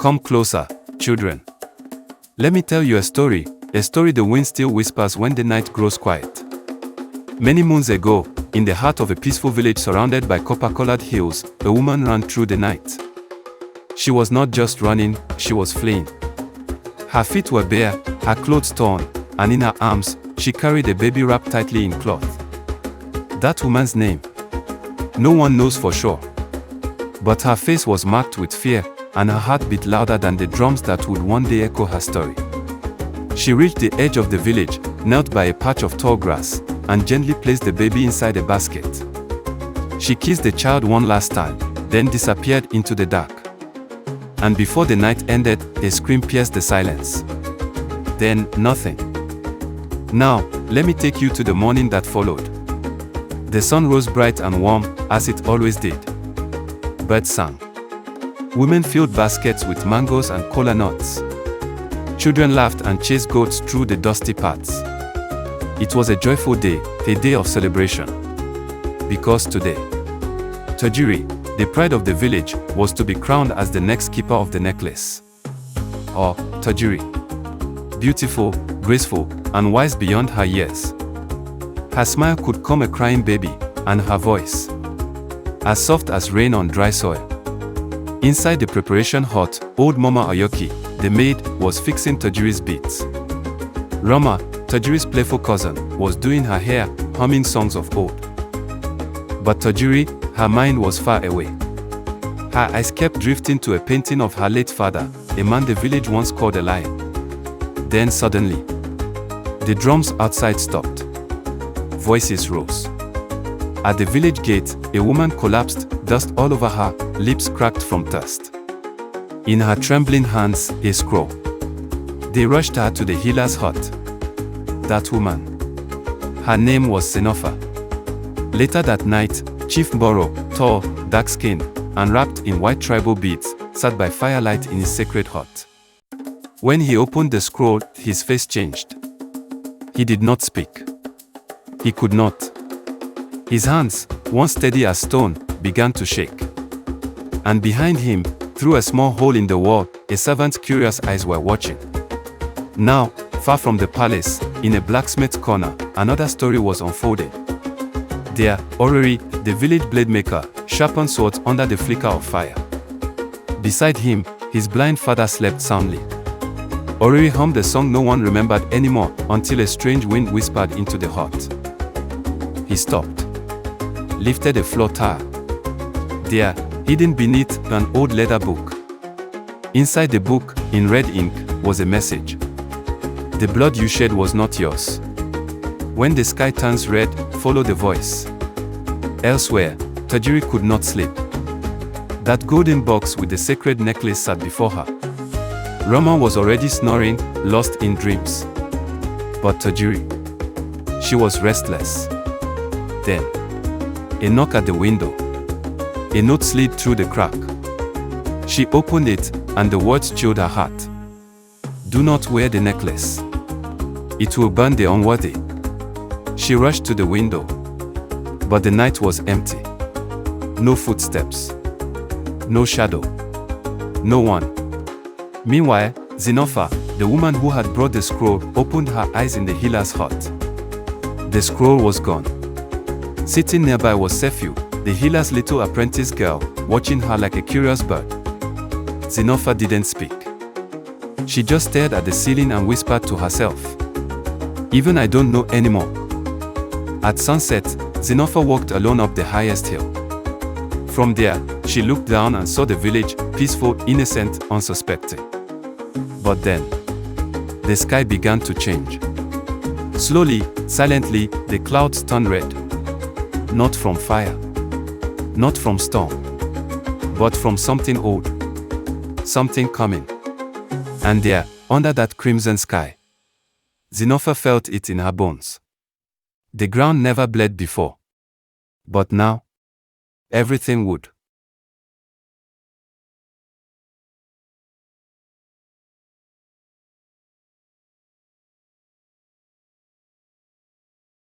Come closer, children. Let me tell you a story the wind still whispers when the night grows quiet. Many moons ago, in the heart of a peaceful village surrounded by copper-colored hills, a woman ran through the night. She was not just running, she was fleeing. Her feet were bare, her clothes torn, and in her arms, she carried a baby wrapped tightly in cloth. That woman's name? No one knows for sure. But her face was marked with fear, and her heart beat louder than the drums that would one day echo her story. She reached the edge of the village, knelt by a patch of tall grass, and gently placed the baby inside a basket. She kissed the child one last time, then disappeared into the dark. And before the night ended, a scream pierced the silence. Then, nothing. Now, let me take you to the morning that followed. The sun rose bright and warm, as it always did. Birds sang. Women filled baskets with mangoes and kola nuts. Children laughed and chased goats through the dusty paths. It was a joyful day, a day of celebration. Because today, Tajiri, the pride of the village, was to be crowned as the next keeper of the necklace. Or Tajiri. Beautiful, graceful, and wise beyond her years. Her smile could calm a crying baby, and her voice, as soft as rain on dry soil. Inside the preparation hut, old Mama Ayoki, the maid, was fixing Tajiri's beads. Rama, Tajiri's playful cousin, was doing her hair, humming songs of old. But Tajiri, her mind was far away. Her eyes kept drifting to a painting of her late father, a man the village once called a lion. Then suddenly, the drums outside stopped. Voices rose. At the village gate, a woman collapsed, dust all over her, lips cracked from thirst. In her trembling hands, a scroll. They rushed her to the healer's hut. That woman. Her name was Zinafa. Later that night, Chief Mboro, tall, dark-skinned, and wrapped in white tribal beads, sat by firelight in his sacred hut. When he opened the scroll, his face changed. He did not speak. He could not. His hands, once steady as stone, began to shake. And behind him, through a small hole in the wall, a servant's curious eyes were watching. Now, far from the palace, in a blacksmith's corner, another story was unfolding. There, Oriri, the village blade maker, sharpened swords under the flicker of fire. Beside him, his blind father slept soundly. Oriri hummed a song no one remembered anymore until a strange wind whispered into the hut. He stopped, lifted a floor tile. There, hidden beneath an old leather book. Inside the book, in red ink, was a message. The blood you shed was not yours. When the sky turns red, follow the voice. Elsewhere, Tajiri could not sleep. That golden box with the sacred necklace sat before her. Rama was already snoring, lost in dreams. But Tajiri, she was restless. Then, a knock at the window. A note slid through the crack. She opened it, and the words chilled her heart. Do not wear the necklace. It will burn the unworthy. She rushed to the window. But the night was empty. No footsteps. No shadow. No one. Meanwhile, Zinafa, the woman who had brought the scroll, opened her eyes in the healer's hut. The scroll was gone. Sitting nearby was Sefiu, the healer's little apprentice girl, watching her like a curious bird. Zinafa didn't speak. She just stared at the ceiling and whispered to herself. Even I don't know anymore. At sunset, Zinafa walked alone up the highest hill. From there, she looked down and saw the village, peaceful, innocent, unsuspecting. But then, the sky began to change. Slowly, silently, the clouds turned red. Not from fire. Not from storm. But from something old. Something coming. And there, under that crimson sky, Zinafa felt it in her bones. The ground never bled before. But now, everything would.